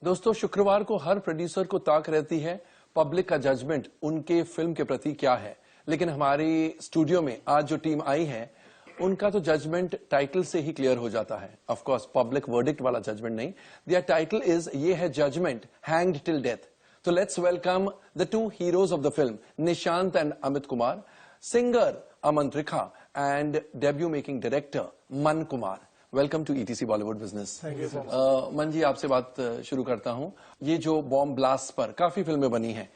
दोस्तों, शुक्रवार को हर प्रोड्यूसर को ताक रहती है पब्लिक का जजमेंट उनके फिल्म के प्रति क्या है। लेकिन हमारी स्टूडियो में आज जो टीम आई है उनका तो जजमेंट टाइटल से ही क्लियर हो जाता है। ऑफ कोर्स पब्लिक वर्डिक्ट वाला जजमेंट नहीं, देयर टाइटल इज ये है जजमेंट हैंग्ड टिल डेथ। तो let's welcome the two heroes of the film, Nishant and Amit Kumar, singer Aman Trikha and debut making director Man Kumar. Welcome to ETC Bollywood business. Man ji, आपसे बात शुरू करता हूं। ये जो बॉम्ब ब्लास्ट पर काफी फिल्में बनी हैं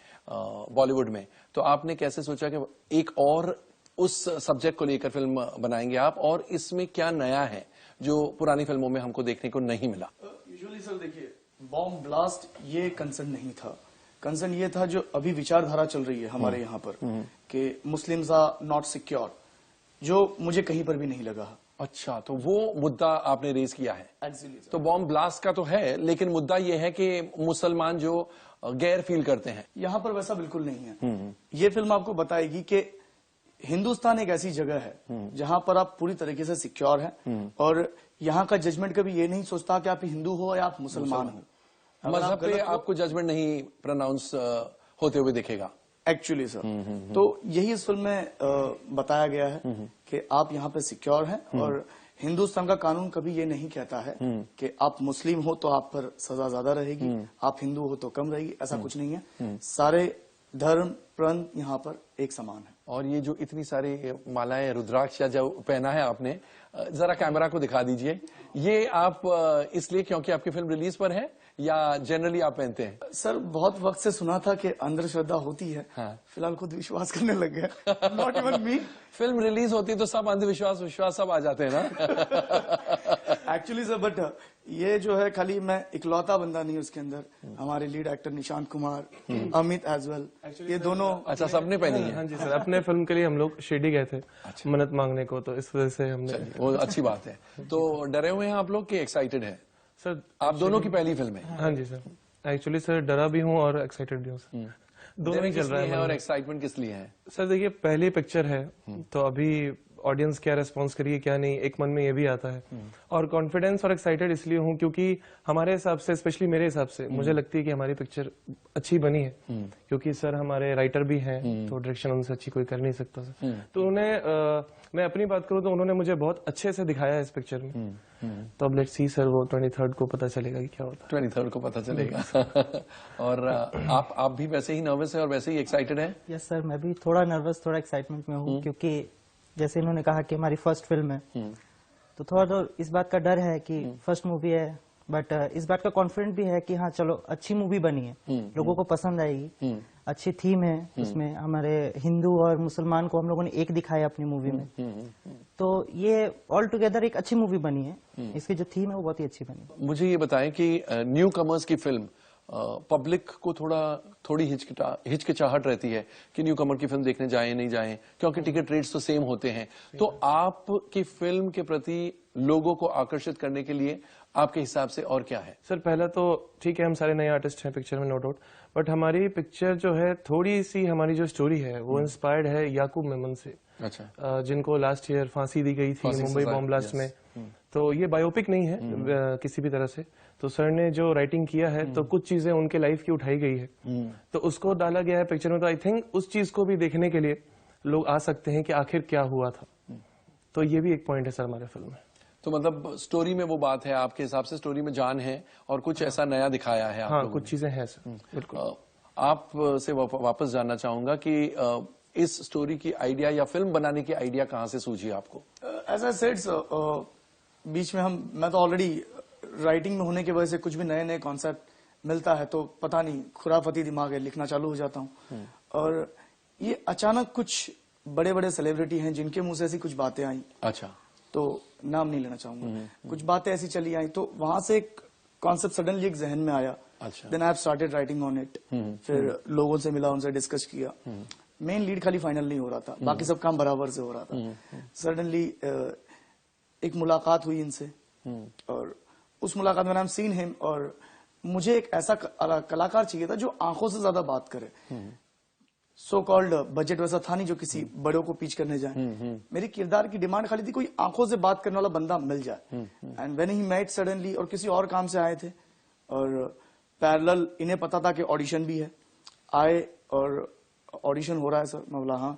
बॉलीवुड में, तो आपने कैसे सोचा कि एक और उस सब्जेक्ट को लेकर फिल्म बनाएंगे आप, और इसमें क्या नया है जो पुरानी फिल्मों में हमको देखने को नहीं मिला? यूजुअली सर देखिए, बॉम्ब ब्लास्ट ये कंसर्न नहीं था। कंसर्न ये था जो अभी विचारधारा चल रही है हमारे यहाँ पर कि मुस्लिम्स आर नॉट सिक्योर, जो मुझे कहीं पर भी नहीं लगा। अच्छा, तो वो मुद्दा आपने रेज किया है। Exactly, तो बॉम्ब ब्लास्ट का तो है, लेकिन मुद्दा ये है कि मुसलमान जो गैर फील करते हैं, यहाँ पर वैसा बिल्कुल नहीं है। ये फिल्म आपको बताएगी कि हिंदुस्तान एक ऐसी जगह है जहाँ पर आप पूरी तरीके से सिक्योर हैं, और यहाँ का जजमेंट कभी ये नहीं सोचता कि आप हिंदू हो या आप मुसलमान हो। मजहब पे आपको जजमेंट नहीं प्रोनाउंस होते हुए दिखेगा एक्चुअली सर। तो यही इस फिल्म में बताया गया है कि आप यहाँ पे सिक्योर हैं, और हिंदुस्तान का कानून कभी ये नहीं कहता है कि आप मुस्लिम हो तो आप पर सजा ज्यादा रहेगी, आप हिंदू हो तो कम रहेगी। ऐसा कुछ नहीं है। सारे धर्म पंथ यहाँ पर एक समान है। और ये जो इतनी सारी मालाएं, रुद्राक्ष जो पहना है आपने, जरा कैमरा को दिखा दीजिए। ये आप इसलिए क्योंकि आपकी फिल्म रिलीज पर है या जनरली आप पहनते हैं? सर, बहुत वक्त से सुना था कि अंधश्रद्धा होती है। हाँ। फिलहाल खुद विश्वास करने लग गया। Not even me. Film release होती तो सब अंधविश्वास विश्वास सब आ जाते हैं ना। एक्चुअली सर, बट ये जो है खाली मैं इकलौता बंदा नहीं, उसके अंदर हमारे lead actor Nishant Kumar, Amit as well, ये दोनों। अच्छा, सबने पहनी है? हाँ जी सर, अपने फिल्म के लिए हम लोग शिरडी गए थे मन्नत मांगने को, तो इस वजह से हमने। वो अच्छी बात है। तो डरे हुए हैं आप लोग कि एक्साइटेड है? सर आप दोनों की पहली फिल्म है? हाँ जी सर, एक्चुअली सर डरा भी हूँ और एक्साइटेड भी हूँ सर। दोनों ही चल रहा है। और एक्साइटमेंट किस लिए है? सर देखिए, पहली पिक्चर है तो अभी ऑडियंस क्या रेस्पॉन्स करिए क्या नहीं, एक मन में ये भी आता है। और कॉन्फिडेंस और एक्साइटेड इसलिए हूँ क्योंकि हमारे हिसाब से, स्पेशली मेरे हिसाब से, मुझे लगती है कि हमारी पिक्चर अच्छी बनी है, क्योंकि सर हमारे राइटर भी हैं, तो डायरेक्शन उनसे अच्छी कोई कर नहीं सकता सर। तो उन्हें मैं अपनी बात करूँ तो उन्होंने मुझे बहुत अच्छे से दिखाया है इस पिक्चर में। तो अब लेट्स सी सर, वो 23rd को पता चलेगा कि क्या होता है। 23rd को पता चलेगा। और आप भी वैसे ही नर्वस है और वैसे ही एक्साइटेड है? यस सर, मैं भी थोड़ा नर्वस, थोड़ा एक्साइटमेंट में हूँ, क्योंकि जैसे इन्होंने कहा कि हमारी फर्स्ट फिल्म है, तो थोड़ा तो इस बात का डर है कि फर्स्ट मूवी है, बट इस बात का कॉन्फिडेंट भी है कि हाँ चलो अच्छी मूवी बनी है, लोगों को पसंद आएगी। अच्छी थीम है उसमें, हमारे हिंदू और मुसलमान को हम लोगों ने एक दिखाया अपनी मूवी में। तो ये ऑल टुगेदर एक अच्छी मूवी बनी है। इसकी जो थीम है वो बहुत ही अच्छी बनी। मुझे ये बताएं कि न्यू कमर्स की फिल्म, पब्लिक को थोड़ी हिचकिचाहट रहती है कि न्यू कमर की फिल्म देखने जाएं नहीं जाएं, क्योंकि टिकट रेट्स तो सेम होते हैं। तो आपकी फिल्म के प्रति लोगों को आकर्षित करने के लिए आपके हिसाब से और क्या है? सर पहला तो ठीक है, हम सारे नए आर्टिस्ट हैं पिक्चर में, नो डाउट, बट हमारी पिक्चर जो है थोड़ी सी, हमारी जो स्टोरी है वो इंस्पायर्ड है याकूब मेमन से। अच्छा। जिनको लास्ट ईयर फांसी दी गई थी मुंबई बॉम्ब ब्लास्ट में। तो ये बायोपिक नहीं है किसी भी तरह से। तो सर ने जो राइटिंग किया है, तो कुछ चीजें उनके लाइफ की उठाई गई है, तो उसको डाला गया है पिक्चर में। तो आई थिंक उस चीज को भी देखने के लिए लोग आ सकते हैं कि आखिर क्या हुआ था। तो ये भी एक पॉइंट है सर हमारे फिल्म में। तो मतलब स्टोरी में वो बात है, आपके हिसाब से स्टोरी में जान है और कुछ ऐसा नया दिखाया है? हाँ, कुछ चीजें हैं सर, बिल्कुल। आप से वापस जानना चाहूंगा कि इस स्टोरी की आइडिया या फिल्म बनाने की आइडिया कहाँ से सूझी आपको? एज आई सेड, बीच में मैं तो ऑलरेडी राइटिंग में होने की वजह से कुछ भी नए नए कॉन्सेप्ट मिलता है तो पता नहीं खुराफती दिमाग है, लिखना चालू हो जाता हूँ। और ये अचानक कुछ बड़े बड़े सेलिब्रिटी हैं जिनके मुंह से ऐसी कुछ बातें आई। अच्छा। तो नाम नहीं लेना चाहूंगा। कुछ बातें ऐसी चली आई, तो वहां से एक कॉन्सेप्ट सडनली एक जहन में आया। अच्छा। Then I have started writing on it. फिर लोगों से मिला, उनसे डिस्कस किया। मेन लीड खाली फाइनल नहीं हो रहा था, बाकी सब काम बराबर से हो रहा था। सडनली एक मुलाकात हुई इनसे, और उस मुलाकात में आई एम सीन हिम, और मुझे एक ऐसा कलाकार चाहिए था जो आंखों से ज्यादा बात करे। सो कॉल्ड बजट वैसा था नहीं जो किसी बड़ों को पीच करने जाए। मेरी किरदार की डिमांड खाली थी कोई आंखों से बात करने वाला बंदा मिल जाए। And when he met suddenly, और किसी और काम से आए थे, और पैरेलल इन्हें पता था कि ऑडिशन भी है, आए और ऑडिशन हो रहा है सर। मैं बोला हाँ,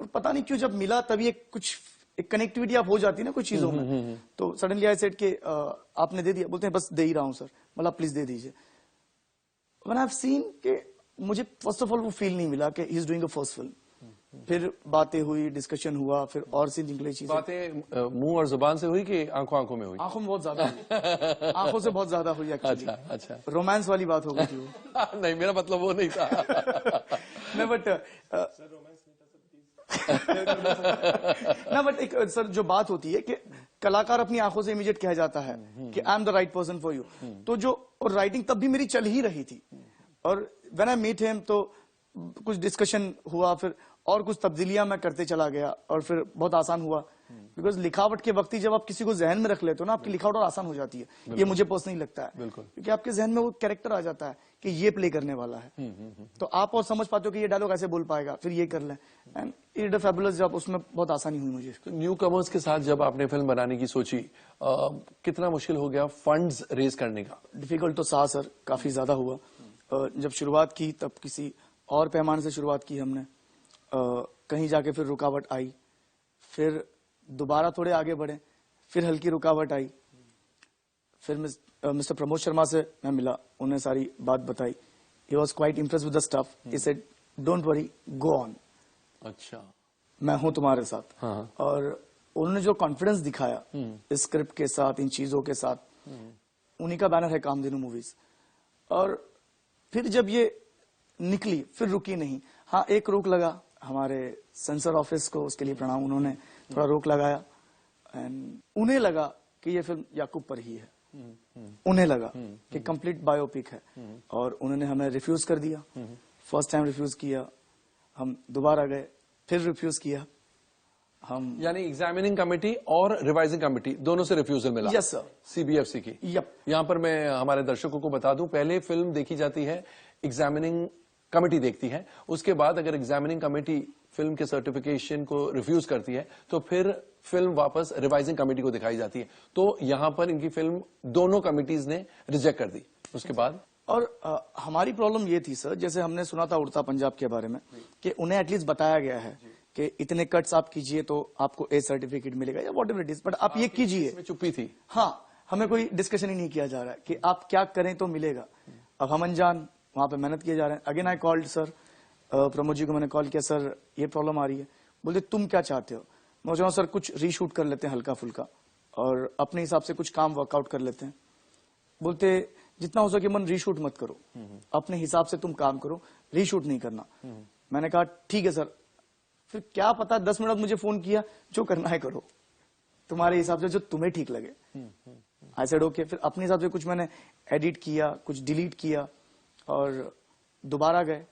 और पता नहीं क्यों जब मिला तभी एक कनेक्टिविटी आप हो जाती है ना कुछ चीजों में। तो सडनली आई सेड कि आपने दे दिया? बोलते हैं बस दे ही रहा हूं सर। मतलब प्लीज दे दीजिए। व्हेन आई हैव सीन कि मुझे फर्स्ट ऑफ ऑल वो फील नहीं मिला कि he is doing a first film. फिर बातें हुई, डिस्कशन हुआ, फिर और सी निकली चीजें। बातें मुंह और जुबान से हुई कि आंखों आंखों में हुई? आंखों में बहुत ज्यादा हुई, आंखों से बहुत ज्यादा हुई एक्चुअली। अच्छा अच्छा। रोमांस वाली बात हो गई थी वो। नहीं, मेरा मतलब वो नहीं था। नहीं बट ना, बट एक सर जो बात होती है कि कलाकार अपनी आंखों से इमीडिएट कह जाता है कि I am the right person for you. तो जो और राइटिंग तब भी मेरी चल ही रही थी, और व्हेन आई मीट हिम तो कुछ डिस्कशन हुआ, फिर और कुछ तब्दीलियां मैं करते चला गया, और फिर बहुत आसान हुआ। बिकॉज लिखावट के वक्त ही जब आप किसी को जहन में रख लेते हो ना, आपकी लिखावट और आसान हो जाती है। ये मुझे पर्सनली लगता है, बिल्कुल। क्योंकि आपके जहन में वो कैरेक्टर आ जाता है कि ये प्ले करने वाला है। तो आप और समझ पाते हो कि ये डायलॉग ऐसे बोल पाएगा, फिर ये कर लें। And it did a fabulous job. उसमें बहुत आसानी हुई मुझे। न्यू कमर्स के साथ जब आपने फिल्म बनाने की सोची, कितना मुश्किल हो गया फंड्स रेज करने का? डिफिकल्ट तो था सर, काफी ज्यादा हुआ। जब शुरुआत की तब किसी और पैमाने से शुरुआत की हमने। कहीं जाके फिर रुकावट आई, फिर दोबारा थोड़े आगे बढ़े, फिर हल्की रुकावट आई। फिर मिस्टर प्रमोद शर्मा से मैं मिला, उन्हें सारी बात बताई। He was quite impress with the stuff. He said don't worry, go on, अच्छा मैं हूं तुम्हारे साथ। हाँ। और उन्होंने जो कॉन्फिडेंस दिखाया इस स्क्रिप्ट के साथ, इन चीजों के साथ, उन्हीं का बैनर है कामधेनु मूवीज। और फिर जब ये निकली फिर रुकी नहीं। हाँ, एक रोक लगा हमारे सेंसर ऑफिस को, उसके लिए प्रणाम, उन्होंने थोड़ा रोक लगाया। एंड उन्हें लगा कि ये फिल्म याकूब पर ही है। उन्हें लगा कि कंप्लीट बायोपिक है, और उन्होंने हमें रिफ्यूज कर दिया। फर्स्ट टाइम रिफ्यूज किया, हम दोबारा गए, फिर रिफ्यूज किया। हम यानी एग्जामिनिंग कमेटी और रिवाइजिंग कमेटी दोनों से रिफ्यूजल मिला? Yes sir. सीबीएफसी की? यप। यहाँ पर मैं हमारे दर्शकों को बता दूं, पहले फिल्म देखी जाती है, एग्जामिनिंग कमेटी देखती है, उसके बाद अगर एग्जामिनिंग कमेटी फिल्म के सर्टिफिकेशन को रिफ्यूज करती है तो फिर फिल्म वापस रिवाइजिंग कमेटी को दिखाई जाती है। तो यहाँ पर इनकी फिल्म दोनों कमिटीज ने रिजेक्ट कर दी। उसके बाद और हमारी प्रॉब्लम ये थी सर, जैसे हमने सुना था उड़ता पंजाब के बारे में, कि उन्हें एटलीस्ट बताया गया है कि इतने कट्स आप कीजिए तो आपको ए सर्टिफिकेट मिलेगा या what ever it is, but आप ये कीजिए। इसमें चुप्पी थी। हाँ, हमें कोई डिस्कशन ही नहीं किया जा रहा है कि आप क्या करें तो मिलेगा। अब हम अनजान वहां पे मेहनत किए जा रहे हैं। Again I called sir, Pramod ji को मैंने कॉल किया, सर ये प्रॉब्लम आ रही है। बोलते तुम क्या चाहते हो? मैं सोच रहा हूँ सर कुछ रीशूट कर लेते हैं हल्का फुल्का, और अपने हिसाब से कुछ काम वर्कआउट कर लेते हैं। बोलते जितना हो सके मन रीशूट मत करो, अपने हिसाब से तुम काम करो, रीशूट नहीं करना। मैंने कहा ठीक है सर। फिर क्या पता 10 मिनट मुझे फोन किया, जो करना है करो तुम्हारे हिसाब से, जो तुम्हें ठीक लगे। I said okay. फिर अपने हिसाब से कुछ मैंने एडिट किया, कुछ डिलीट किया, और दोबारा गए।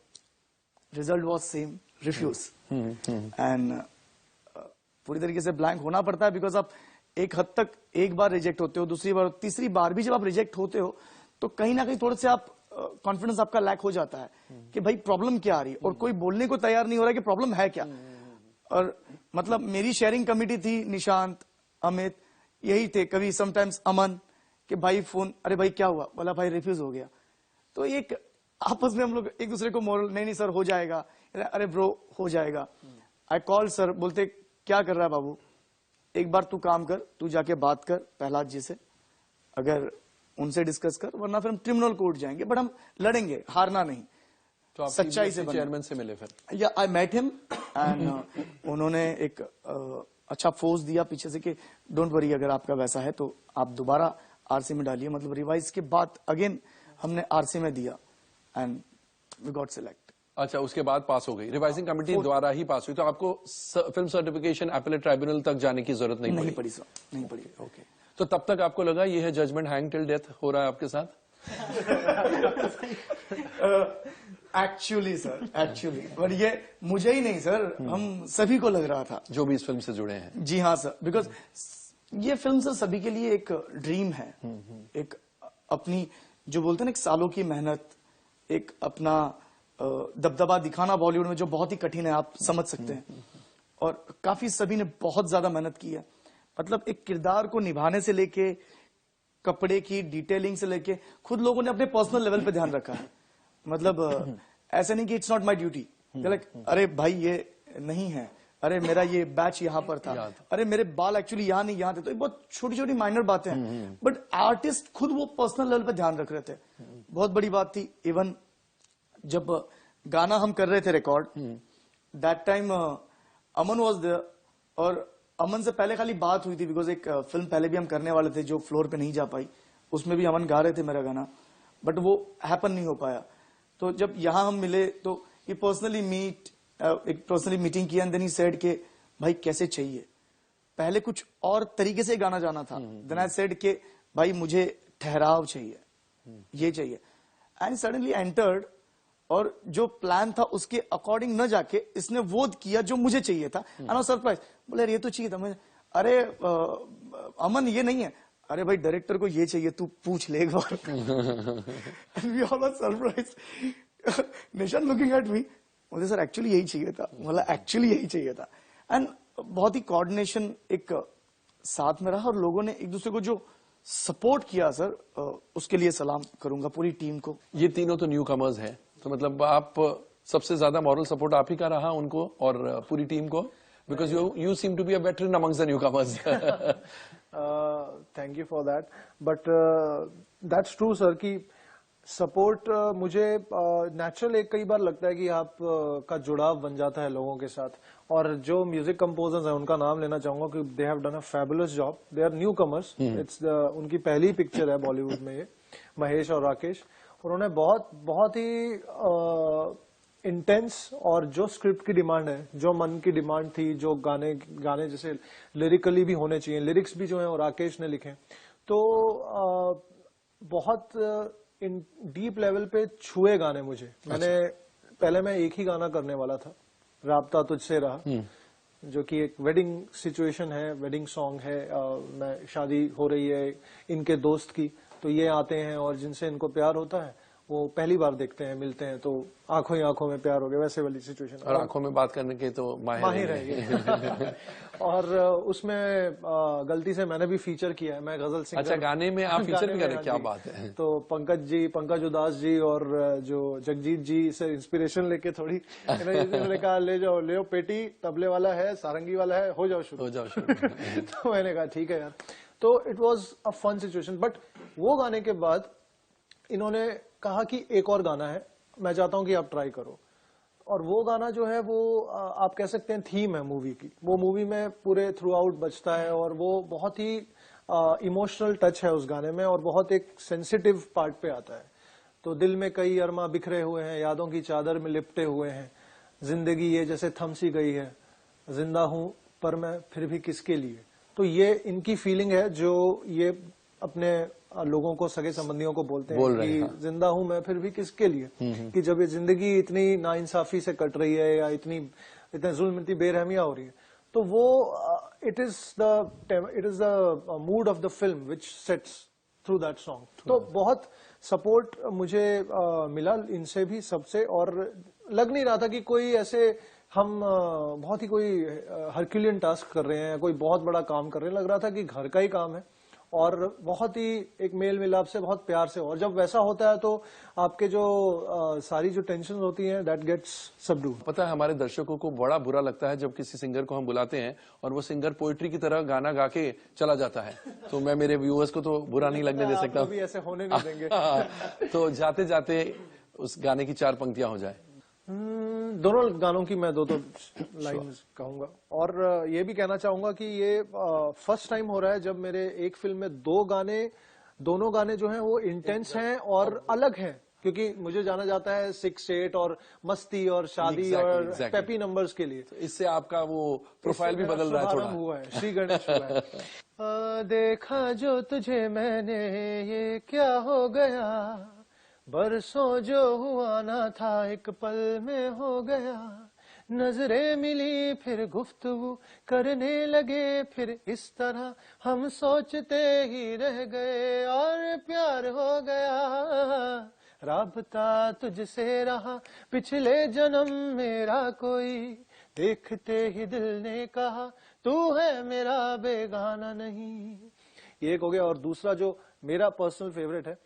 Result was same, refuse. And पूरी तरीके से ब्लैंक होना पड़ता है, बिकॉज आप एक हद तक एक बार रिजेक्ट होते हो, दूसरी बार, तीसरी बार भी जब आप रिजेक्ट होते हो तो कहीं ना कहीं थोड़े से आप कॉन्फिडेंस आपका लैक हो जाता है कि भाई प्रॉब्लम क्या आ रही है, और कोई बोलने को तैयार नहीं हो रहा है कि प्रॉब्लम है क्या। और मतलब मेरी शेयरिंग कमिटी थी, निशांत, अमित, यही थे, कभी समटाइम्स अमन, कि भाई फोन, अरे भाई क्या हुआ? बोला भाई रिफ्यूज हो गया। तो एक आपस में हम लोग एक दूसरे को मोरल, नहीं सर हो जाएगा, अरे ब्रो हो जाएगा। आई कॉल सर, बोलते क्या कर रहा है बाबू, एक बार तू काम कर, तू जाके बात कर प्रहलाद जी से, अगर उनसे डिस्कस कर, वरना फिर हम क्रिमिनल कोर्ट जाएंगे, बट हम लड़ेंगे, हारना नहीं। तो आप सच्चाई से चेयरमैन से मिले फिर? या आई मेट हिम, एंड उन्होंने एक अच्छा फोर्स दिया पीछे से कि डोंट वरी, अगर आपका वैसा है तो आप दोबारा आरसी में डालिए। मतलब रिवाइज के बाद अगेन हमने आरसी में दिया, एंड वी गॉट सिलेक्ट। अच्छा, उसके बाद पास हो गई, रिवाइजिंग कमेटी द्वारा ही पास हुई। तो आपको फिल्म सर्टिफिकेशन एपेलेट ट्राइब्यूनल तक जाने की जरूरत नहीं पड़ी सर, नहीं पड़ी। ओके। तो तब तक आपको लगा ये है जजमेंट, हैंग टिल डेथ हो रहा है आपके साथ? एक्चुअली सर, एक्चुअली, बट ये मुझे ही नहीं सर, हम सभी को लग रहा था जो भी इस फिल्म से जुड़े हैं। जी हाँ सर, बिकॉज ये फिल्म सर सभी के लिए एक ड्रीम है, एक अपनी जो बोलते हैं ना, एक सालों की मेहनत, एक अपना दबदबा दिखाना बॉलीवुड में जो बहुत ही कठिन है, आप समझ सकते हैं। और काफी सभी ने बहुत ज्यादा मेहनत की है। मतलब एक किरदार को निभाने से लेके कपड़े की डिटेलिंग से लेके खुद लोगों ने अपने पर्सनल लेवल पे ध्यान रखा है। मतलब ऐसा नहीं कि it's not my duty, like अरे भाई ये नहीं है, अरे मेरा ये बैच यहाँ पर था, अरे मेरे बाल एक्चुअली यहाँ नहीं यहाँ थे। तो ये बहुत छोटी छोटी माइनर बातें हैं, बट आर्टिस्ट खुद वो पर्सनल लेवल पे ध्यान रख रहे थे। बहुत बड़ी बात थी। इवन जब गाना हम कर रहे थे record, that time Aman was there, और अमन से पहले खाली बात हुई थी, बिकॉज एक फिल्म पहले भी हम करने वाले थे जो फ्लोर पे नहीं जा पाई, उसमें भी अमन गा रहे थे मेरा गाना, बट वो हैपन नहीं हो पाया। तो जब यहाँ हम मिले तो ये पर्सनली एक पर्सनली मीटिंग किया, एंड देन ही सेड के भाई कैसे चाहिए। पहले कुछ और तरीके से गाना जाना था, देन आई सेड के भाई मुझे ठहराव चाहिए, ये चाहिए। एंड सडनली एंटर्ड, और जो प्लान था उसके अकॉर्डिंग न जाके इसने वो किया जो मुझे चाहिए था। एंड आई वाज सरप्राइज, बोले यार ये तो चाहिए था मुझे। अरे अमन ये नहीं है, अरे भाई डायरेक्टर को ये चाहिए, तू पूछ ले एक बार। We all were surprise. Nishan looking at me, मुझे सर एक्चुअली यही चाहिए था, मतलब एक्चुअली यही चाहिए था। एंड बहुत ही कोऑर्डिनेशन एक साथ में रहा, और लोगों ने एक दूसरे को जो सपोर्ट किया सर, उसके लिए सलाम करूंगा पूरी टीम को। ये तीनों तो न्यू कमर्स हैं, तो मतलब आप सबसे ज्यादा मॉरल सपोर्ट आप ही का रहा उनको और पूरी टीम को, because you seem to be a veteran amongst the newcomers. Thank you for that, but that's true sir कि सपोर्ट मुझे नेचुरल एक कई बार लगता है कि आप का जुड़ाव बन जाता है लोगों के साथ। और जो म्यूजिक कंपोजर्स हैं उनका नाम लेना चाहूंगा कि they have done a fabulous job. They are newcomers, it's उनकी पहली पिक्चर है बॉलीवुड में ये, महेश और राकेश। उन्होंने बहुत ही इंटेंस, और जो स्क्रिप्ट की डिमांड है, जो मन की डिमांड थी, जो गाने जैसे लिरिकली भी होने चाहिए, लिरिक्स भी जो है वो राकेश ने लिखे, तो बहुत इन डीप लेवल पे छुए गाने मुझे। पहले मैं एक ही गाना करने वाला था, राब्ता तुझसे रहा, जो कि एक वेडिंग सिचुएशन है, वेडिंग सॉन्ग है। मैं शादी हो रही है इनके दोस्त की, तो ये आते हैं और जिनसे इनको प्यार होता है वो पहली बार देखते हैं, मिलते हैं, तो आंखों ही आंखों में प्यार हो गया, वैसे वाली सिचुएशन। और आंखों में बात करने के तो माहिर रहेंगे। और उसमें गलती से मैंने भी फीचर किया है, मैं गजल सिंगर। अच्छा, गाने में आप फीचर भी करें, क्या बात है। तो पंकज उदास जी और जो जगजीत जी से इंस्पिरेशन लेके थोड़ी इन्होंने कहा ले जाओ पेटी, तबले वाला है, सारंगी वाला है, हो जाओ शुरू। तो मैंने कहा ठीक है यार। तो it was a fun situation. But वो गाने के बाद इन्होंने कहा कि एक और गाना है, मैं चाहता हूं कि आप ट्राई करो। और वो गाना जो है वो आप कह सकते हैं थीम है मूवी की, वो मूवी में पूरे थ्रू आउट बजता है, और वो बहुत ही इमोशनल टच है उस गाने में, और बहुत एक सेंसिटिव पार्ट पे आता है। तो दिल में कई अरमा बिखरे हुए हैं, यादों की चादर में लिपटे हुए हैं, जिंदगी ये जैसे थम सी गई है, जिंदा हूं पर मैं फिर भी किसके लिए। तो ये इनकी फीलिंग है जो ये अपने लोगों को, सगे संबंधियों को बोलते हैं कि जिंदा हूं मैं फिर भी किसके लिए, कि जब ये जिंदगी इतनी नाइंसाफी से कट रही है, या इतने जुल्म, इतनी बेरहमियां हो रही है, तो वो it is the mood off the film which sets through that song. तो बहुत सपोर्ट मुझे मिला इनसे भी, सबसे। और लग नहीं रहा था कि कोई ऐसे हम बहुत ही कोई हरक्यूलियन टास्क कर रहे हैं, कोई बहुत बड़ा काम कर रहे हैं। लग रहा था कि घर का ही काम है, और बहुत ही एक मेल मिलाप से, बहुत प्यार से। और जब वैसा होता है तो आपके जो सारी जो टेंशन होती हैं दैट गेट्स सबड्यूड। पता है, हमारे दर्शकों को बड़ा बुरा लगता है जब किसी सिंगर को हम बुलाते हैं और वो सिंगर पोएट्री की तरह गाना गा के चला जाता है। तो मैं मेरे व्यूअर्स को तो बुरा नहीं लगने दे सकता, भी ऐसे होने नहीं देंगे। तो जाते जाते उस गाने की 4 पंक्तियां हो जाए। दोनों गानों की मैं दो लाइंस कहूंगा। और ये भी कहना चाहूंगा कि ये फर्स्ट टाइम हो रहा है जब मेरे एक फिल्म में दोनों गाने जो हैं वो इंटेंस हैं और अलग हैं। क्योंकि मुझे जाना जाता है 6, 8 और मस्ती और शादी और पेपी नंबर्स के लिए। तो इससे आपका वो प्रोफाइल भी बदल रहा है थोड़ा। हुआ है, श्री गणेश हुआ है। देखा जो तुझे मैंने ये क्या हो गया, बरसों जो हुआ ना था एक पल में हो गया, नजरें मिली फिर गुफ्तगू करने लगे, फिर इस तरह हम सोचते ही रह गए और प्यार हो गया, राबता तुझसे रहा पिछले जन्म मेरा कोई, देखते ही दिल ने कहा तू है मेरा बेगाना नहीं। ये एक हो गया। और दूसरा जो मेरा पर्सनल फेवरेट है।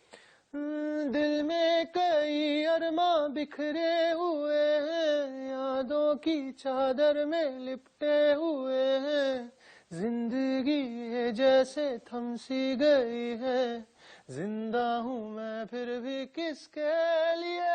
दिल में कई अरमां बिखरे हुए हैं, यादों की चादर में लिपटे हुए हैं, जिंदगी ये जैसे थम सी गई है, जिंदा हूं मैं फिर भी किसके लिए।